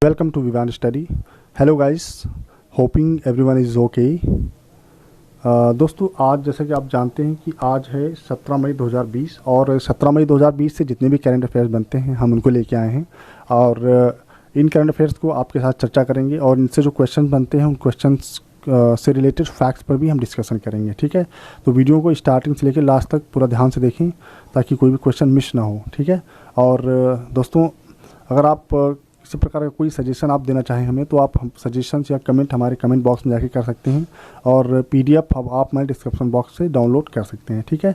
Welcome to Vivan Study. Hello guys, hoping everyone is okay. दोस्तों आज जैसा कि आप जानते हैं कि आज है 17 मई 2020 और 17 मई 2020 से जितने भी करंट अफेयर्स बनते हैं हम उनको लेके आए हैं और इन करंट अफेयर्स को आपके साथ चर्चा करेंगे और इनसे जो क्वेश्चन बनते हैं उन क्वेश्चंस से रिलेटेड फैक्ट्स पर भी हम डिस्कशन करेंगे। ठीक है, तो वीडियो को स्टार्टिंग से लेकर लास्ट तक पूरा ध्यान से देखें ताकि कोई भी क्वेश्चन मिस ना हो। ठीक है, और दोस्तों अगर आप किसी प्रकार का कोई सजेशन आप देना चाहें हमें तो आप सजेशंस या कमेंट हमारे कमेंट बॉक्स में जाके कर सकते हैं और PDF आप हमारे डिस्क्रिप्शन बॉक्स से डाउनलोड कर सकते हैं। ठीक है,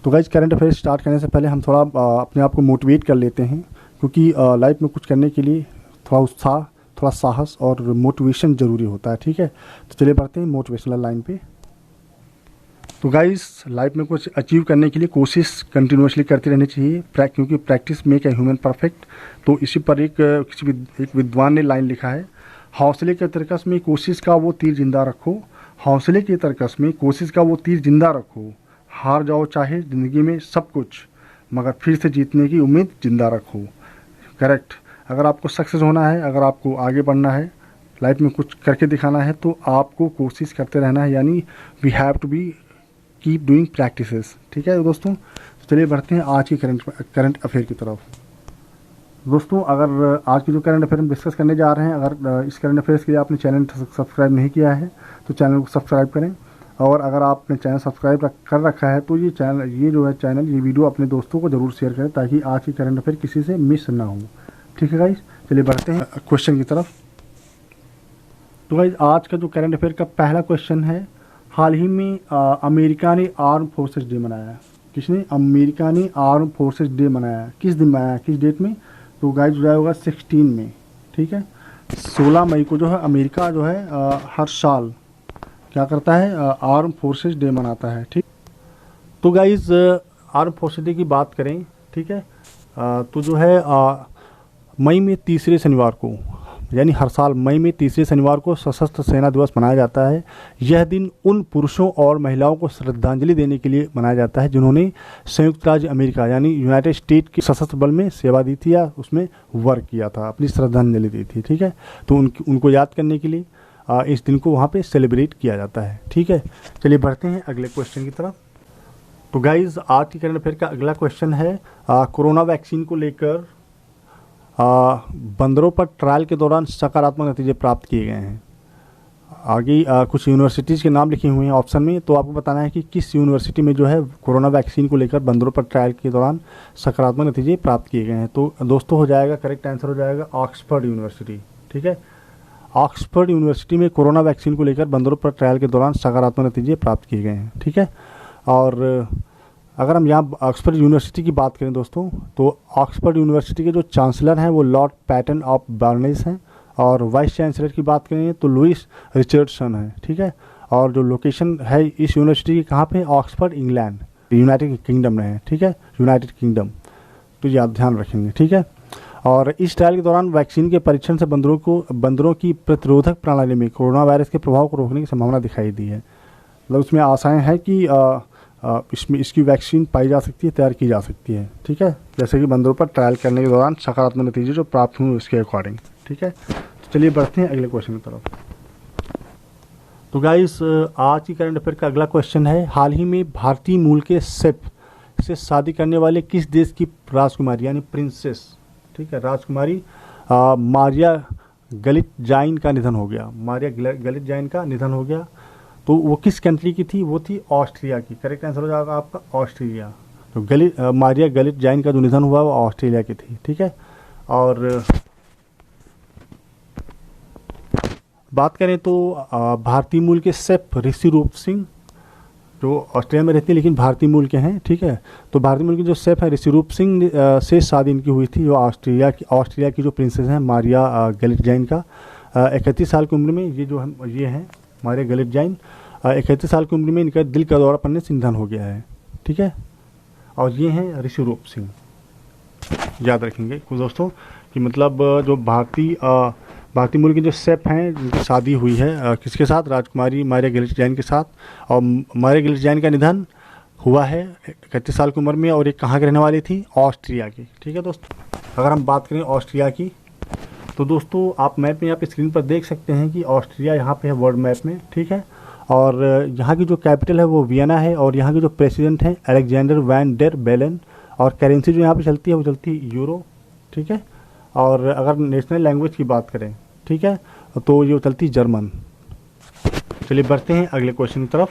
तो गाइज करंट अफेयर्स स्टार्ट करने से पहले हम थोड़ा अपने आप को मोटिवेट कर लेते हैं क्योंकि लाइफ में कुछ करने के लिए थोड़ा उत्साह, थोड़ा साहस और मोटिवेशन ज़रूरी होता है। ठीक है, तो चलिए बढ़ते हैं मोटिवेशनल लाइन पे। तो गाइस लाइफ में कुछ अचीव करने के लिए कोशिश कंटिन्यूसली करते रहनी चाहिए क्योंकि practice make a human perfect. तो इसी पर एक विद्वान ने लाइन लिखा है, हौसले के तरकस में कोशिश का वो तीर जिंदा रखो, हौसले के तरकस में कोशिश का वो तीर जिंदा रखो, हार जाओ चाहे ज़िंदगी में सब कुछ मगर फिर से जीतने की उम्मीद जिंदा रखो। करेक्ट, अगर आपको सक्सेस होना है, अगर आपको आगे बढ़ना है, लाइफ में कुछ करके दिखाना है तो आपको कोशिश करते रहना है, यानी we have to be keep doing practices. ठीक है दोस्तों, तो चलिए बढ़ते हैं आज की करंट अफेयर की तरफ। दोस्तों अगर आज की जो करंट अफेयर हम डिस्कस करने जा रहे हैं, अगर इस करंट अफेयर्स के लिए आपने चैनल सब्सक्राइब नहीं किया है तो चैनल को सब्सक्राइब करें और अगर आपने चैनल सब्सक्राइब कर रखा है तो ये वीडियो अपने दोस्तों को ज़रूर शेयर करें ताकि आज की करंट अफेयर किसी से मिस ना हो। ठीक है गाइज, चलिए बढ़ते हैं क्वेश्चन की तरफ। तो गाइज आज का जो करंट अफेयर का पहला क्वेश्चन है, हाल ही में अमेरिका ने आर्म फोर्सेस डे मनाया। किसने? अमेरिका ने आर्म फोर्सेस डे मनाया। किस दिन मनाया, किस डेट में? तो गाइज जो होगा 16 में। ठीक है, 16 मई को जो है अमेरिका जो है हर साल क्या करता है, आर्म फोर्सेस डे मनाता है। ठीक, तो गाइज आर्म फोर्सेस डे की बात करें, ठीक है, तो जो है मई में तीसरे शनिवार को, यानी हर साल मई में तीसरे शनिवार को सशस्त्र सेना दिवस मनाया जाता है। यह दिन उन पुरुषों और महिलाओं को श्रद्धांजलि देने के लिए मनाया जाता है जिन्होंने संयुक्त राज्य अमेरिका यानी यूनाइटेड स्टेट के सशस्त्र बल में सेवा दी थी या उसमें वर्क किया था, अपनी श्रद्धांजलि दी थी। ठीक है, तो उनको याद करने के लिए इस दिन को वहाँ पे सेलिब्रेट किया जाता है। ठीक है, चलिए बढ़ते हैं अगले क्वेश्चन की तरफ। तो गाइज आज की करंट अफेयर का अगला क्वेश्चन है, कोरोना वैक्सीन को लेकर बंदरों पर ट्रायल के दौरान सकारात्मक नतीजे प्राप्त किए गए हैं। आगे कुछ यूनिवर्सिटीज़ के नाम लिखे हुए हैं ऑप्शन में, तो आपको बताना है कि किस यूनिवर्सिटी में जो है कोरोना वैक्सीन को लेकर बंदरों पर ट्रायल के दौरान सकारात्मक नतीजे प्राप्त किए गए हैं। तो दोस्तों हो जाएगा, करेक्ट आंसर हो जाएगा ऑक्सफोर्ड यूनिवर्सिटी। ठीक है, ऑक्सफोर्ड यूनिवर्सिटी में कोरोना वैक्सीन को लेकर बंदरों पर ट्रायल के दौरान सकारात्मक नतीजे प्राप्त किए गए हैं। ठीक है, और अगर हम यहाँ ऑक्सफोर्ड यूनिवर्सिटी की बात करें दोस्तों, तो ऑक्सफोर्ड यूनिवर्सिटी के जो चांसलर हैं वो लॉर्ड पैटन ऑफ बर्नेस हैं और वाइस चांसलर की बात करें तो लुइस रिचर्डसन है। ठीक है, और जो लोकेशन है इस यूनिवर्सिटी की कहाँ पे? ऑक्सफोर्ड इंग्लैंड, यूनाइटेड किंगडम में है। ठीक है, यूनाइटेड किंगडम, तो ये आप ध्यान रखेंगे। ठीक है, और इस ट्रायल के दौरान वैक्सीन के परीक्षण से बंदरों की प्रतिरोधक प्रणाली में कोरोना वायरस के प्रभाव को रोकने की संभावना दिखाई दी है। मतलब उसमें आशाएँ हैं कि इसमें इसकी वैक्सीन पाई जा सकती है, तैयार की जा सकती है। ठीक है, जैसे कि बंदरों पर ट्रायल करने के दौरान सकारात्मक नतीजे जो प्राप्त हुए उसके अकॉर्डिंग। ठीक है, तो चलिए बढ़ते हैं अगले क्वेश्चन की तरफ। तो गाइस आज की करंट अफेयर का अगला क्वेश्चन है, हाल ही में भारतीय मूल के सेफ से शादी करने वाले किस देश की राजकुमारी यानी प्रिंसेस, ठीक है, राजकुमारी मारिया गलिटजाइन का निधन हो गया। मारिया गलिटजाइन का निधन हो गया। तो वो किस कंट्री की थी? वो थी ऑस्ट्रिया की। करेक्ट आंसर हो जाएगा आपका ऑस्ट्रेलिया। तो मारिया गलिटजाइन का जो निधन हुआ वो ऑस्ट्रेलिया की थी। ठीक है, और बात करें तो भारतीय मूल के सेफ ऋषि रूप सिंह जो ऑस्ट्रेलिया में रहते हैं लेकिन भारतीय मूल के हैं। ठीक है, तो भारतीय मूल के जो सेफ है ऋषि रूप सिंह से शादी इनकी हुई थी, जो ऑस्ट्रेलिया की जो प्रिंसेस हैं मारिया गलिटजाइन का 31 साल की उम्र में ये हैं मारिया गलिटजाइन। 31 साल की उम्र में इनका दिल का दौरा पड़ने से निधन हो गया है। ठीक है, और ये हैं ऋषि रूप सिंह। याद रखेंगे कुछ दोस्तों कि मतलब जो भारतीय मूल के जो सेफ हैं जिनकी शादी हुई है किसके साथ? राजकुमारी मारिया गलिटजाइन के साथ। और मारिया गलिटजाइन का निधन हुआ है 31 साल की उम्र में और ये कहाँ की रहने वाली थी? ऑस्ट्रिया की। ठीक है दोस्तों, अगर हम बात करें ऑस्ट्रिया की तो दोस्तों आप मैप में यहाँ पे स्क्रीन पर देख सकते हैं कि ऑस्ट्रिया यहाँ पे है वर्ल्ड मैप में, ठीक है। और यहाँ की जो कैपिटल है वो वियना है, और यहाँ के जो प्रेसिडेंट हैं अलेक्जेंडर वैन डेर बेलन, और करेंसी जो यहाँ पे चलती है वो चलती है यूरो, ठीक है। और अगर नेशनल लैंग्वेज की बात करें, ठीक है, तो ये चलती है जर्मन। चलिए बढ़ते हैं अगले क्वेश्चन की तरफ।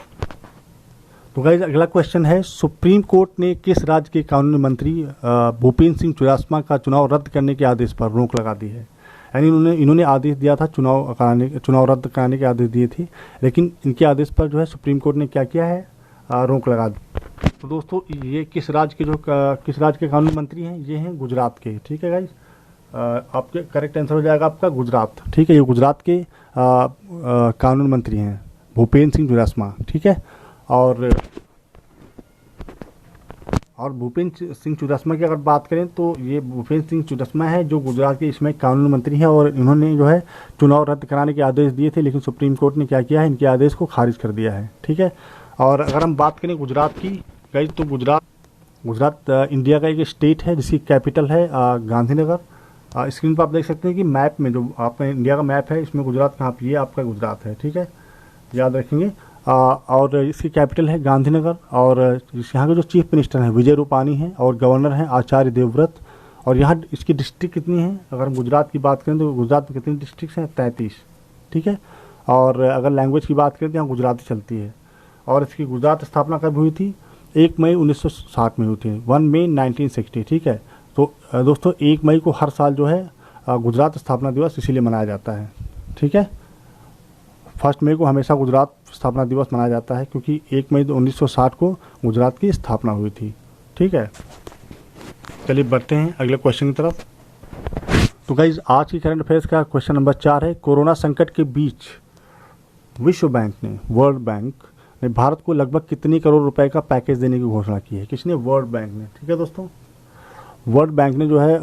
तो गाइस अगला क्वेश्चन है, सुप्रीम कोर्ट ने किस राज्य के कानूनी मंत्री भूपेंद्र सिंह चुडासमा का चुनाव रद्द करने के आदेश पर रोक लगा दी है। यानी इन्होंने आदेश दिया था चुनाव रद्द कराने के आदेश दिए थे, लेकिन इनके आदेश पर जो है सुप्रीम कोर्ट ने क्या किया है, रोक लगा दी। तो दोस्तों ये किस राज्य के कानूनी मंत्री हैं, ये हैं गुजरात के, ठीक है गाइस। आपके करेक्ट आंसर हो जाएगा आपका गुजरात, ठीक है। ये गुजरात के कानून मंत्री हैं भूपेंद्र सिंह चुडासमा, ठीक है। और भूपेंद्र सिंह चुडासमा की अगर बात करें तो ये भूपेंद्र सिंह चुडासमा है जो गुजरात के इसमें कानून मंत्री हैं, और इन्होंने जो है चुनाव रद्द कराने के आदेश दिए थे, लेकिन सुप्रीम कोर्ट ने क्या किया है, इनके आदेश को खारिज कर दिया है, ठीक है। और अगर हम बात करें गुजरात की गाइस, तो गुजरात इंडिया का एक स्टेट है जिसकी कैपिटल है गांधीनगर। स्क्रीन पर आप देख सकते हैं कि मैप में जो आपका इंडिया का मैप है इसमें गुजरात कहाँ पे, ये आपका गुजरात है, ठीक है, याद रखेंगे। और इसकी कैपिटल है गांधीनगर, और यहाँ के जो चीफ मिनिस्टर हैं विजय रूपानी हैं, और गवर्नर हैं आचार्य देवव्रत। और यहाँ इसकी डिस्ट्रिक्ट कितनी है, अगर हम गुजरात की बात करें तो गुजरात में कितनी डिस्ट्रिक्ट हैं, 33, ठीक है। और अगर लैंग्वेज की बात करें तो यहाँ गुजराती चलती है। और इसकी गुजरात स्थापना कब हुई थी, 1 मई 1960 में हुई थी, 1 मई 1960, ठीक है। तो दोस्तों 1 मई को हर साल जो है गुजरात स्थापना दिवस इसीलिए मनाया जाता है, ठीक है। 1 मई को हमेशा गुजरात स्थापना दिवस मनाया जाता है, क्योंकि 1 मई 1960 को गुजरात की स्थापना हुई थी, ठीक है। चलिए बढ़ते हैं अगले क्वेश्चन की तरफ। तो गाइज आज की करंट अफेयर्स का क्वेश्चन नंबर 4 है, कोरोना संकट के बीच विश्व बैंक ने, वर्ल्ड बैंक ने भारत को लगभग कितनी करोड़ रुपए का पैकेज देने की घोषणा की है। किसने, वर्ल्ड बैंक ने, ठीक है दोस्तों। वर्ल्ड बैंक ने जो है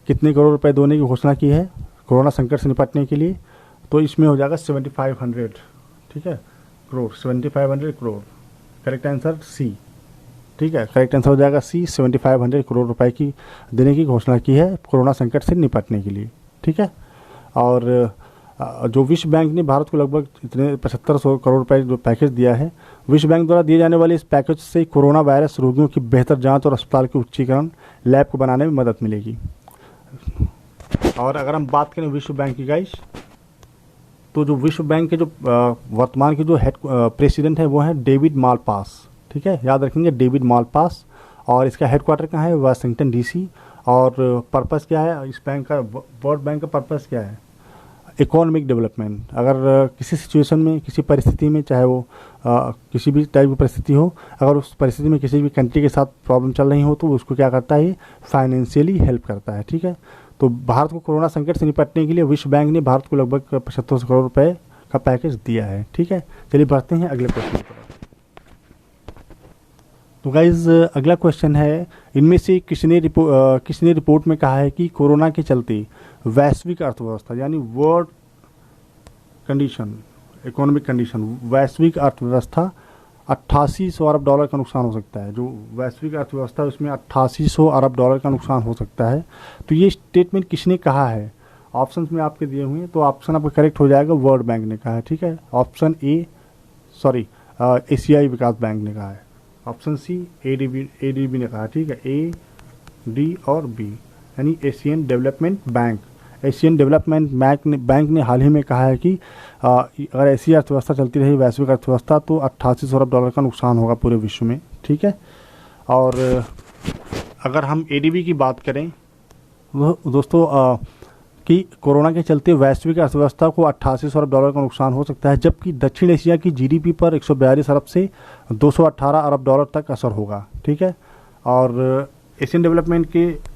कितने करोड़ रुपए देने की घोषणा की है कोरोना संकट से निपटने के लिए, तो इसमें हो जाएगा 7500, ठीक है, crore, 7500 crore. Correct answer C, ठीक है, करेक्ट आंसर हो जाएगा सी, 7500 करोड़ रुपए की देने की घोषणा की है कोरोना संकट से निपटने के लिए, ठीक है। और जो विश्व बैंक ने भारत को लगभग इतने 7500 करोड़ रुपए जो पैकेज दिया है, विश्व बैंक द्वारा दिए जाने वाले इस पैकेज से कोरोना वायरस रोगियों की बेहतर जांच और अस्पताल के उच्चीकरण, लैब को बनाने में मदद मिलेगी। और अगर हम बात करें विश्व बैंक की गाइस, तो जो विश्व बैंक के जो वर्तमान के जो हेड प्रेसिडेंट है वो है डेविड मालपास, ठीक है, याद रखेंगे डेविड मालपास। और इसका हेडक्वार्टर कहाँ है, वाशिंगटन डीसी। और पर्पस क्या है इस बैंक का, वर्ल्ड बैंक का पर्पस क्या है, इकोनॉमिक डेवलपमेंट। अगर किसी सिचुएशन में, किसी परिस्थिति में, चाहे वो किसी भी टाइप की परिस्थिति हो, अगर उस परिस्थिति में किसी भी कंट्री के साथ प्रॉब्लम चल रही हो तो उसको क्या करता है, ये फाइनेंशियली हेल्प करता है, ठीक है। तो भारत को कोरोना संकट से निपटने के लिए विश्व बैंक ने भारत को लगभग 7500 करोड़ रुपए का पैकेज दिया है, ठीक है। चलिए बढ़ते हैं अगले क्वेश्चन पर। तो गाइज अगला क्वेश्चन है, इनमें से किसने रिपोर्ट में कहा है कि कोरोना के चलते वैश्विक अर्थव्यवस्था, यानी वर्ल्ड कंडीशन, इकोनॉमिक कंडीशन, वैश्विक अर्थव्यवस्था 8800 अरब डॉलर का नुकसान हो सकता है। जो वैश्विक अर्थव्यवस्था है उसमें 8800 अरब डॉलर का नुकसान हो सकता है। तो ये स्टेटमेंट किसने कहा है, ऑप्शंस में आपके दिए हुए हैं, तो ऑप्शन आपका करेक्ट हो जाएगा, वर्ल्ड बैंक ने कहा है, ठीक है। ऑप्शन ए, सॉरी, एशियाई विकास बैंक ने कहा है। ऑप्शन सी, एडीबी ने कहा, ठीक है, ए, डी और बी, यानी Asian development bank. Asian development bank ने हाल ही में कहा है कि अगर ऐसी अर्थव्यवस्था चलती रही, वैश्विक अर्थव्यवस्था, तो 8800 अरब डॉलर का नुकसान होगा पूरे विश्व में, ठीक है। और अगर हम एडीबी की बात करें दोस्तों कि कोरोना के चलते वैश्विक अर्थव्यवस्था को 8800 अरब डॉलर का नुकसान हो सकता है, जबकि दक्षिण एशिया की जीडीपी पर 142 अरब से 218 अरब डॉलर तक असर होगा, ठीक है। और एशियन डेवलपमेंट के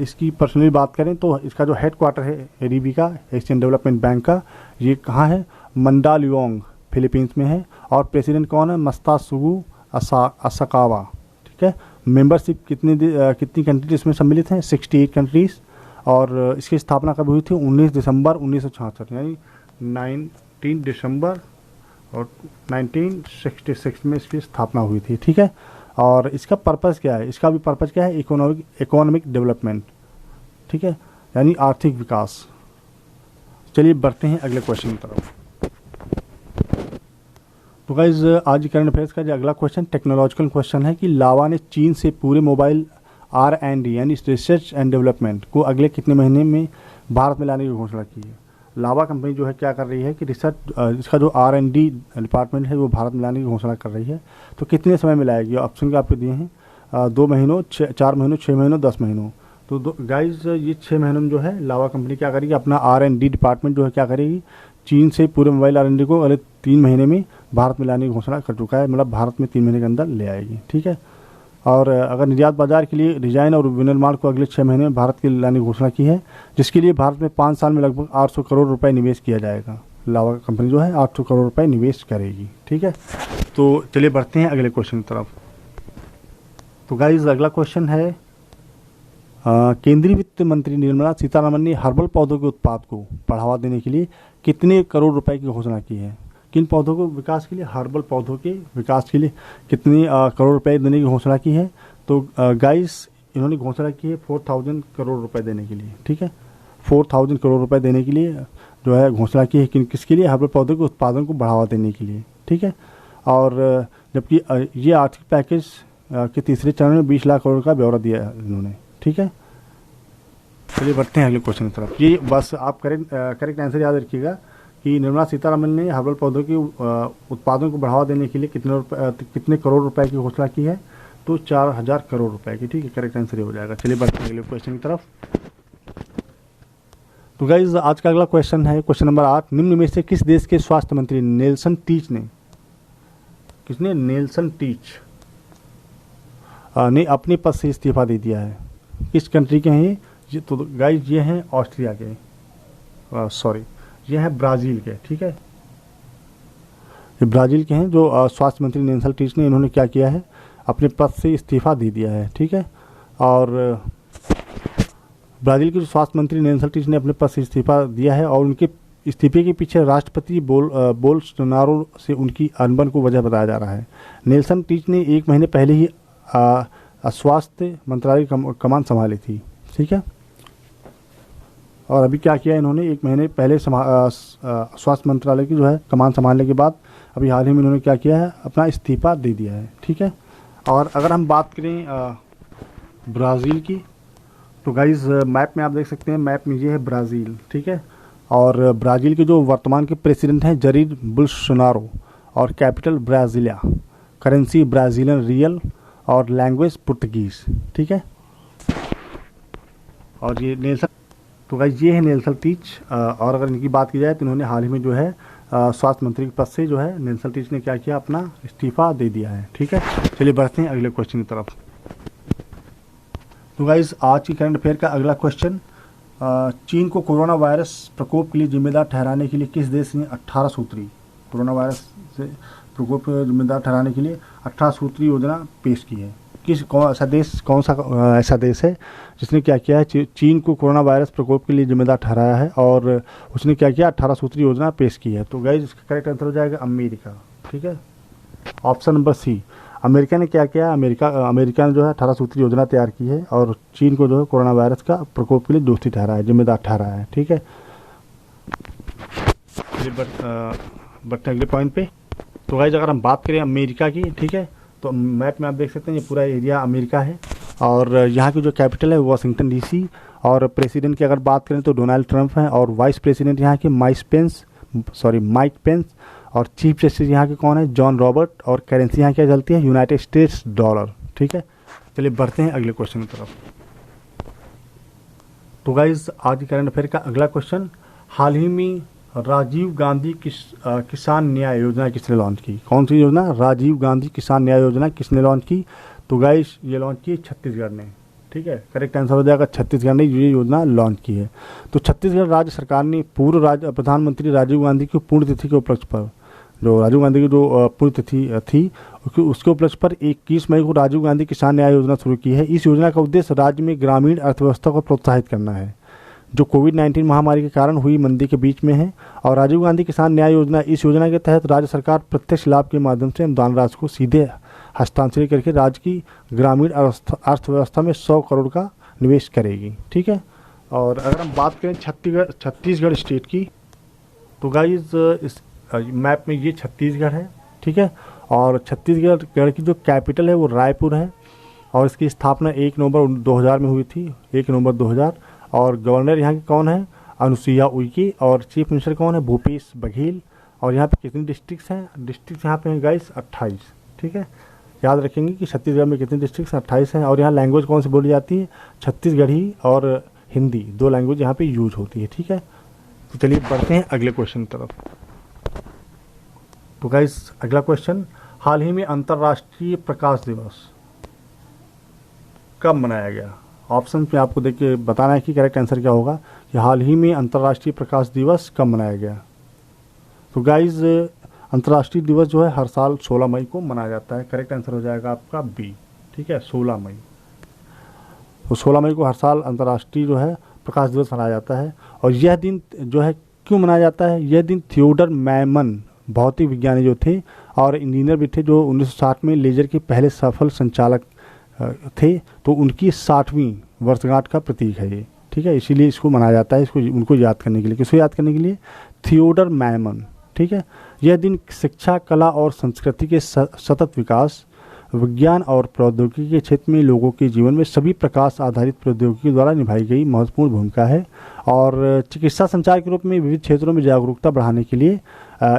इसकी पर्सनली बात करें तो इसका जो हेडक्वार्टर है एडीबी का, एशियन डेवलपमेंट बैंक का, ये कहाँ है, मंडालियोंग, फिलीपींस में है। और प्रेसिडेंट कौन है, मस्तासुगु असाकावा, ठीक है। मेंबरशिप कितनी कंट्रीज इसमें सम्मिलित हैं, 68 कंट्रीज़। और इसकी स्थापना कब हुई थी, 19 दिसंबर 1966, यानी 19 दिसंबर और 1966 में इसकी स्थापना हुई थी, ठीक है। और इसका पर्पस क्या है, इसका भी पर्पस क्या है, इकोनॉमिक डेवलपमेंट, ठीक है। यानी आर्थिक विकास। चलिए बढ़ते हैं अगले क्वेश्चन की तरफ। तो गाइज आज करंट अफेयर्स का जो अगला क्वेश्चन टेक्नोलॉजिकल क्वेश्चन है कि लावा ने चीन से पूरे मोबाइल R&D यानी रिसर्च एंड डेवलपमेंट को अगले कितने महीने में भारत में लाने की घोषणा की है। लावा कंपनी जो है क्या कर रही है कि रिसर्च इसका जो R&D डिपार्टमेंट है वो भारत में लाने की घोषणा कर रही है। तो कितने समय में लाएगी, ऑप्शन के आपको दिए हैं 2 महीनों, 4 महीनों, 6 महीनों, 10 महीनों। तो गाइज ये 6 महीनों में जो है लावा कंपनी क्या करेगी, अपना R&D डिपार्टमेंट जो है क्या करेगी, चीन से पूरे मोबाइल R&D को अगले 3 महीने में भारत में लाने की घोषणा कर चुका है, मतलब भारत में 3 महीने के अंदर ले आएगी। ठीक है। और अगर निर्यात बाजार के लिए डिजाइन और विनिर्माण को अगले 6 महीने में भारत के लाने की घोषणा की है, जिसके लिए भारत में 5 साल में लगभग 800 करोड़ रुपए निवेश किया जाएगा। लावा कंपनी जो है 800 करोड़ रुपए निवेश करेगी। ठीक है। तो चलिए बढ़ते हैं अगले क्वेश्चन की तरफ। तो गाइज अगला क्वेश्चन है केंद्रीय वित्त मंत्री निर्मला सीतारमण ने हर्बल पौधों के उत्पाद को बढ़ावा देने के लिए कितने करोड़ रुपए की घोषणा की है। किन पौधों को विकास के लिए, हर्बल पौधों के विकास के लिए कितने करोड़ रुपए देने की घोषणा की है। तो गाइस इन्होंने घोषणा की है 4000 करोड़ रुपए देने के लिए। ठीक है। 4000 करोड़ रुपए देने के लिए जो है घोषणा की है, किसके लिए, हर्बल पौधों के उत्पादन को बढ़ावा देने के लिए। ठीक है। और जबकि ये आर्थिक पैकेज के तीसरे चरण में 20 लाख करोड़ का ब्यौरा दिया है इन्होंने। ठीक है। चलिए बढ़ते हैं अगले क्वेश्चन की तरफ। ये बस आप करेक्ट आंसर याद रखिएगा कि निर्मला सीतारमण ने हर्बल पौधों के उत्पादन को बढ़ावा देने के लिए कितने करोड़ रुपए की घोषणा की है। तो 4000 करोड़ रुपए की। ठीक है। करेक्ट आंसर ये हो जाएगा। चलिए बढ़ते हैं अगले क्वेश्चन की तरफ। तो गाइज आज का अगला क्वेश्चन है क्वेश्चन नंबर 8। निम्न में से किस देश के स्वास्थ्य मंत्री नेल्सन टीच ने, किसने, नेल्सन टीच ने अपने पद से इस्तीफा दे दिया है। किस कंट्री के हैं ये, तो गाइज ये हैं ऑस्ट्रिया के, ये हैं ब्राज़ील के। ठीक है। ये ब्राज़ील के हैं जो स्वास्थ्य मंत्री नेल्सन टीच ने, इन्होंने क्या किया है, अपने पद से इस्तीफा दे दिया है। ठीक है। और ब्राज़ील के जो स्वास्थ्य मंत्री नेल्सन टीच ने अपने पद से इस्तीफा दिया है और उनके इस्तीफे के पीछे राष्ट्रपति बोल्सोनारो से उनकी अनबन को वजह बताया जा रहा है। नेल्सन टीच ने 1 महीने पहले ही स्वास्थ्य मंत्रालय की कमान संभाली थी। ठीक है। और अभी क्या किया इन्होंने, 1 महीने पहले स्वास्थ्य मंत्रालय की जो है कमान संभालने के बाद अभी हाल ही में इन्होंने क्या किया है, अपना इस्तीफा दे दिया है। ठीक है। और अगर हम बात करें ब्राज़ील की, तो गाइज मैप में आप देख सकते हैं, मैप में ये है ब्राज़ील। ठीक है। और ब्राज़ील के जो वर्तमान के प्रेसिडेंट हैं जरीर बोल्सोनारो, और कैपिटल ब्राज़िलिया, करेंसी ब्राज़ीलियन रियल, और लैंग्वेज पुर्तगीज। ठीक है। और ये नेल्सन, तो गाइज ये है नेल्सन टीच। और अगर इनकी बात की जाए तो इन्होंने हाल ही में जो है स्वास्थ्य मंत्री के पद से जो है नेल्सन टीच ने क्या किया, अपना इस्तीफा दे दिया है। ठीक है। चलिए बढ़ते हैं अगले क्वेश्चन की तरफ। तो गाइज आज की करंट अफेयर का अगला क्वेश्चन, चीन को कोरोना वायरस प्रकोप के लिए जिम्मेदार ठहराने के लिए किस देश ने 18 सूत्री, कोरोना वायरस से प्रकोप को जिम्मेदार ठहराने के लिए 18 सूत्री योजना पेश की है। कौन सा ऐसा देश है जिसने क्या किया है, चीन को कोरोना वायरस प्रकोप के लिए जिम्मेदार ठहराया है और उसने क्या किया, 18 सूत्री योजना पेश की है। तो गाइज इसका करेक्ट आंसर हो जाएगा अमेरिका। ठीक है। ऑप्शन नंबर सी, अमेरिका ने क्या किया, अमेरिका ने जो है 18 सूत्री योजना तैयार की है और चीन को जो है कोरोना वायरस का प्रकोप के लिए दोषी ठहराया है, जिम्मेदार ठहराया है। ठीक है। बढ़ते अगले पॉइंट पे। तो गाइज अगर हम बात करें अमेरिका की, ठीक है, तो मैप में आप देख सकते हैं ये पूरा एरिया अमेरिका है और यहाँ की जो कैपिटल है वाशिंगटन डीसी। और प्रेसिडेंट की अगर बात करें तो डोनाल्ड ट्रंप हैं और वाइस प्रेसिडेंट यहाँ के माइक पेंस। और चीफ जस्टिस यहाँ के कौन है, जॉन रॉबर्ट। और करेंसी यहाँ क्या चलती है, यूनाइटेड स्टेट्स डॉलर। ठीक है। चलिए बढ़ते हैं अगले क्वेश्चन की तरफ। तो गाइज आज की करंट अफेयर का अगला क्वेश्चन, हाल ही में राजीव गांधी किसान न्याय योजना किसने लॉन्च की। कौन सी योजना, राजीव गांधी किसान न्याय योजना किसने लॉन्च की। तो गाइस ये लॉन्च की छत्तीसगढ़ ने। ठीक है। करेक्ट आंसर हो जाएगा छत्तीसगढ़ ने ये योजना लॉन्च की है। तो छत्तीसगढ़ राज्य सरकार ने पूर्व प्रधानमंत्री राजीव गांधी की पुण्यतिथि के उपलक्ष्य पर, जो राजीव गांधी की जो पुण्यतिथि थी उसके उपलक्ष्य पर 21 मई को राजीव गांधी किसान न्याय योजना शुरू की है। इस योजना का उद्देश्य राज्य में ग्रामीण अर्थव्यवस्था को प्रोत्साहित करना है, जो कोविड-19 महामारी के कारण हुई मंदी के बीच में है। और राजीव गांधी किसान न्याय योजना, इस योजना के तहत राज्य सरकार प्रत्यक्ष लाभ के माध्यम से अनुदान राशि को सीधे हस्तांतरित करके राज्य की ग्रामीण अर्थव्यवस्था में 100 करोड़ का निवेश करेगी। ठीक है। और अगर हम बात करें छत्तीसगढ़ स्टेट की, तो गाइज इस मैप में ये छत्तीसगढ़ है, ठीक है। और छत्तीसगढ़ की जो कैपिटल है वो रायपुर है, और इसकी स्थापना 1 नवंबर 2000 में हुई थी, 1 नवंबर 2000। और गवर्नर यहाँ के कौन है? अनुसुईया उइके। और चीफ मिनिस्टर कौन है? भूपेश बघेल। और यहाँ पे कितनी डिस्ट्रिक्ट्स हैं? डिस्ट्रिक्ट यहाँ पे हैं गाइस 28, ठीक है। याद रखेंगे कि छत्तीसगढ़ में कितनी डिस्ट्रिक्ट्स? 28 हैं। और यहाँ लैंग्वेज कौन सी बोली जाती है? छत्तीसगढ़ी और हिंदी, 2 लैंग्वेज यहाँ पे यूज होती है, ठीक है। तो चलिए बढ़ते हैं अगले क्वेश्चन की तरफ। तो गाइस अगला क्वेश्चन, हाल ही में अंतर्राष्ट्रीय प्रकाश दिवस कब मनाया गया? ऑप्शन में आपको देख के बताना है कि करेक्ट आंसर क्या होगा, कि हाल ही में अंतर्राष्ट्रीय प्रकाश दिवस कब मनाया गया। तो गाइस अंतर्राष्ट्रीय दिवस जो है हर साल 16 मई को मनाया जाता है। करेक्ट आंसर हो जाएगा आपका बी, ठीक है, 16 मई। तो 16 मई को हर साल अंतर्राष्ट्रीय जो है प्रकाश दिवस मनाया जाता है। और यह दिन जो है क्यों मनाया जाता है? यह दिन थियोडर मैमन भौतिक विज्ञानी जो थे और इंजीनियर भी थे, जो 1960 में लेजर के पहले सफल संचालक थे, तो उनकी 60वीं वर्षगांठ का प्रतीक है ये, ठीक है। इसीलिए इसको मनाया जाता है, इसको उनको याद करने के लिए। किसको याद करने के लिए? थियोडर मैमन, ठीक है। यह दिन शिक्षा, कला और संस्कृति के सतत विकास, विज्ञान और प्रौद्योगिकी के क्षेत्र में लोगों के जीवन में सभी प्रकाश आधारित प्रौद्योगिकी द्वारा निभाई गई महत्वपूर्ण भूमिका है। और चिकित्सा संचार के रूप में विविध क्षेत्रों में जागरूकता बढ़ाने के लिए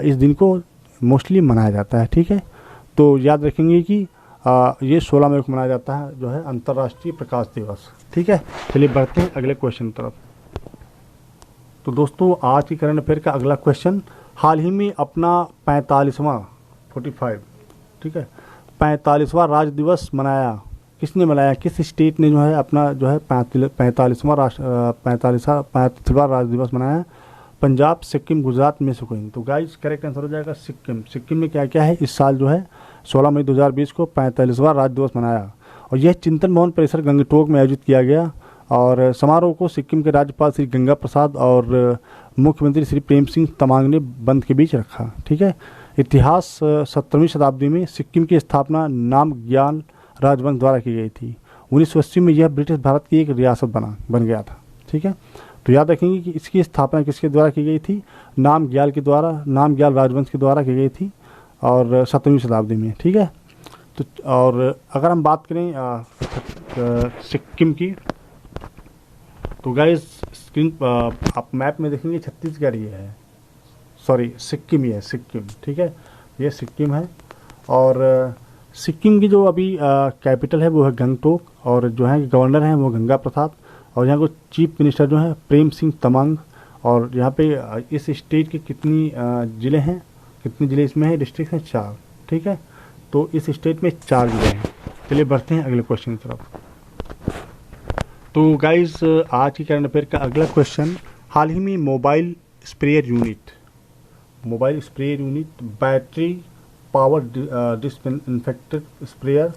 इस दिन को मोस्टली मनाया जाता है, ठीक है। तो याद रखेंगे कि ये 16 मई को मनाया जाता है जो है अंतर्राष्ट्रीय प्रकाश दिवस, ठीक है। चलिए बढ़ते हैं अगले क्वेश्चन की तरफ। तो दोस्तों आज की करंट अफेयर का अगला क्वेश्चन, हाल ही में अपना 45वां ठीक है 45वां राज्य दिवस मनाया, किसने मनाया? किस स्टेट ने जो है अपना जो है 45वां राज्य दिवस मनाया? पंजाब, सिक्किम, गुजरात में से कोई। तो गाइस करेक्ट आंसर हो जाएगा सिक्किम। सिक्किम में क्या क्या है? इस साल जो है 16 मई 2020 को 45वां राज्य दिवस मनाया, और यह चिंतन भवन परिसर गंगटोक में आयोजित किया गया। और समारोह को सिक्किम के राज्यपाल श्री गंगा प्रसाद और मुख्यमंत्री श्री प्रेम सिंह तमांग ने बंद के बीच रखा, ठीक है। इतिहास 17वीं शताब्दी में सिक्किम की स्थापना नामग्याल राजवंश द्वारा की गई थी। 1980 में यह ब्रिटिश भारत की एक रियासत बन गया था, ठीक है। तो याद रखेंगे कि इसकी स्थापना किसके द्वारा की गई थी? नामग्याल राजवंश के द्वारा की गई थी, और 17वीं शताब्दी में, ठीक है। तो और अगर हम बात करें सिक्किम की, तो गाइस स्क्रीन आप मैप में देखेंगे छत्तीसगढ़ ये है, सॉरी सिक्किम ही है, सिक्किम, ठीक है, ये सिक्किम है। और सिक्किम की जो अभी कैपिटल है वो है गंगटोक, और जो है गवर्नर हैं वो गंगा प्रसाद, और यहाँ को चीफ मिनिस्टर जो है प्रेम सिंह तमांग। और यहाँ पे इस स्टेट के कितनी ज़िले हैं, कितने ज़िले इसमें हैं? डिस्ट्रिक्ट हैं 4, ठीक है। तो इस स्टेट में 4 ज़िले हैं। चलिए बढ़ते हैं अगले क्वेश्चन की तरफ। तो गाइज आज की करंट अफेयर का अगला क्वेश्चन, हाल ही में mobile sprayer unit battery power disinfectant sprayer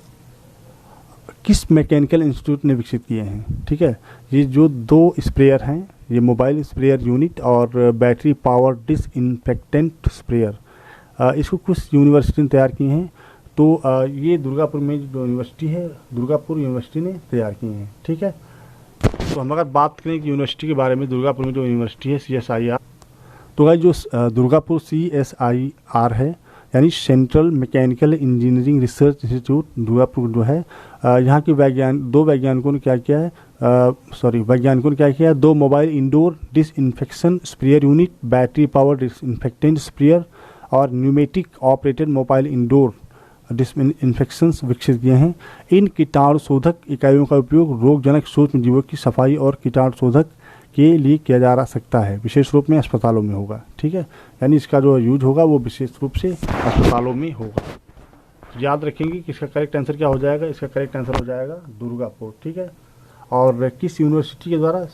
किस मैकेनिकल इंस्टीट्यूट ने विकसित किए हैं, ठीक है। ये जो 2 स्प्रेयर हैं, ये मोबाइल स्प्रेयर यूनिट और बैटरी पावर डिसइंफेक्टेंट स्प्रेयर, इसको कुछ यूनिवर्सिटी ने तैयार किए हैं। तो ये दुर्गापुर में जो यूनिवर्सिटी है, दुर्गापुर यूनिवर्सिटी ने तैयार किए हैं, ठीक है। तो हम अगर बात करें कि यूनिवर्सिटी के बारे में, दुर्गापुर में जो यूनिवर्सिटी है CSIR, तो गाइस जो दुर्गापुर CSIR है, यानी central mechanical engineering research institute Durgapur जो है, यहाँ के वैज्ञानिकों ने क्या किया है, 2 mobile indoor disinfection sprayer unit, battery power disinfectant sprayer और pneumatic operated mobile indoor disinfection विकसित किए हैं। इन कीटाणुशोधक इकाइयों का उपयोग रोगजनक सूक्ष्म जीवों की सफाई और कीटाणुशोधक के लिए किया जा सकता है, विशेष रूप में अस्पतालों में होगा, ठीक है। यानी इसका जो यूज होगा वो विशेष रूप से अस्पतालों में होगा। याद रखेंगे कि इसका करेक्ट आंसर क्या हो जाएगा? इसका करेक्ट आंसर हो जाएगा दुर्गापुर, ठीक है। और किस यूनिवर्सिटी के द्वारा?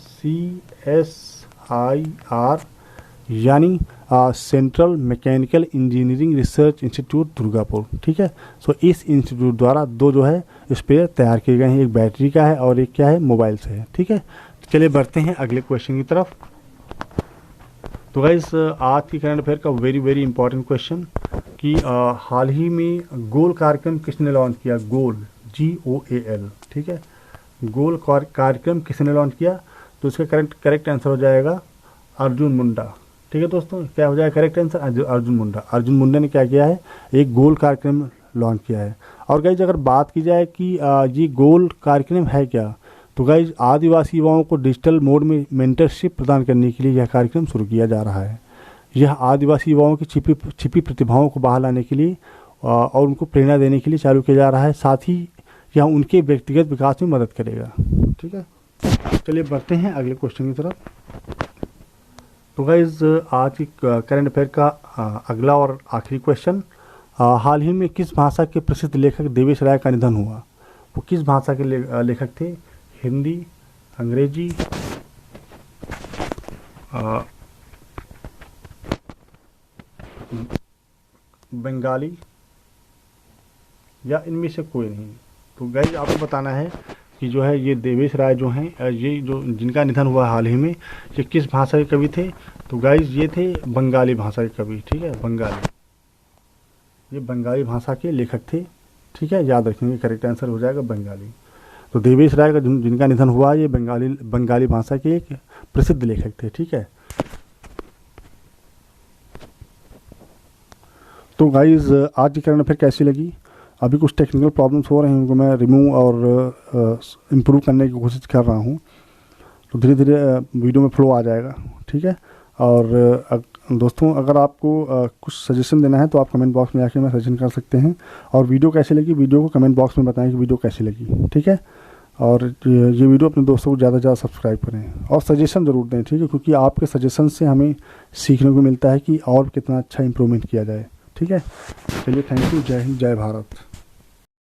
CSIR यानी central mechanical engineering research institute Durgapur, ठीक है। सो इस इंस्टीट्यूट द्वारा 2 जो है स्प्रेयर तैयार किए गए हैं, एक बैटरी का है और एक क्या है? मोबाइल से है, ठीक है। चलिए बढ़ते हैं अगले क्वेश्चन की तरफ। तो गाइस आज की करंट अफेयर का वेरी इंपॉर्टेंट क्वेश्चन कि हाल ही में गोल कार्यक्रम किसने लॉन्च किया? गोल GOAL, ठीक है। गोल कार्यक्रम किसने लॉन्च किया? तो इसका करेक्ट आंसर हो जाएगा अर्जुन मुंडा। ठीक है दोस्तों, क्या हो जाएगा करेक्ट आंसर? अर्जुन मुंडा। अर्जुन मुंडा ने क्या किया है, एक गोल कार्यक्रम लॉन्च किया है। और गाइज अगर बात की जाए कि ये गोल कार्यक्रम है क्या, तो गाइज आदिवासी युवाओं को डिजिटल मोड में मेंटरशिप प्रदान करने के लिए यह कार्यक्रम शुरू किया जा रहा है। यह आदिवासी युवाओं की छिपी प्रतिभाओं को बाहर लाने के लिए और उनको प्रेरणा देने के लिए चालू किया जा रहा है। साथ ही यह उनके व्यक्तिगत विकास में मदद करेगा। ठीक है, चलिए बढ़ते हैं अगले क्वेश्चन की तरफ। तो गाइज आज की करंट अफेयर का अगला और आखिरी क्वेश्चन, हाल ही में किस भाषा के प्रसिद्ध लेखक देवेश राय का निधन हुआ? वो किस भाषा के लेखक थे? हिंदी, अंग्रेजी, बंगाली या इनमें से कोई नहीं? तो गाइज आपको बताना है कि जो है ये देवेश राय जो हैं, ये जो जिनका निधन हुआ हाल ही में, ये किस भाषा के कवि थे? तो गाइज ये थे बंगाली भाषा के कवि। ठीक है, बंगाली, ये बंगाली भाषा के लेखक थे। ठीक है, याद रखेंगे, करेक्ट आंसर हो जाएगा बंगाली। तो देवेश राय का जिनका निधन हुआ, ये बंगाली भाषा के एक प्रसिद्ध लेखक थे। ठीक है, तो गाइज आज की करंट अफेयर कैसी लगी? अभी कुछ टेक्निकल प्रॉब्लम्स हो रहे हैं, उनको मैं रिमूव और इम्प्रूव करने की कोशिश कर रहा हूँ। तो धीरे धीरे वीडियो में फ्लो आ जाएगा। ठीक है, और दोस्तों अगर आपको कुछ सजेशन देना है तो आप कमेंट बॉक्स में आके मैं सजेशन कर सकते हैं। और वीडियो कैसी लगी, वीडियो को कमेंट बॉक्स में बताएं कि वीडियो कैसी लगी। ठीक है, और ये वीडियो अपने दोस्तों को ज़्यादा से ज़्यादा सब्सक्राइब करें और सजेशन ज़रूर दें। ठीक है, क्योंकि आपके सजेशन से हमें सीखने को मिलता है कि और कितना अच्छा इंप्रूवमेंट किया जाए। ठीक है, चलिए, थैंक यू। जय हिंद, जय भारत।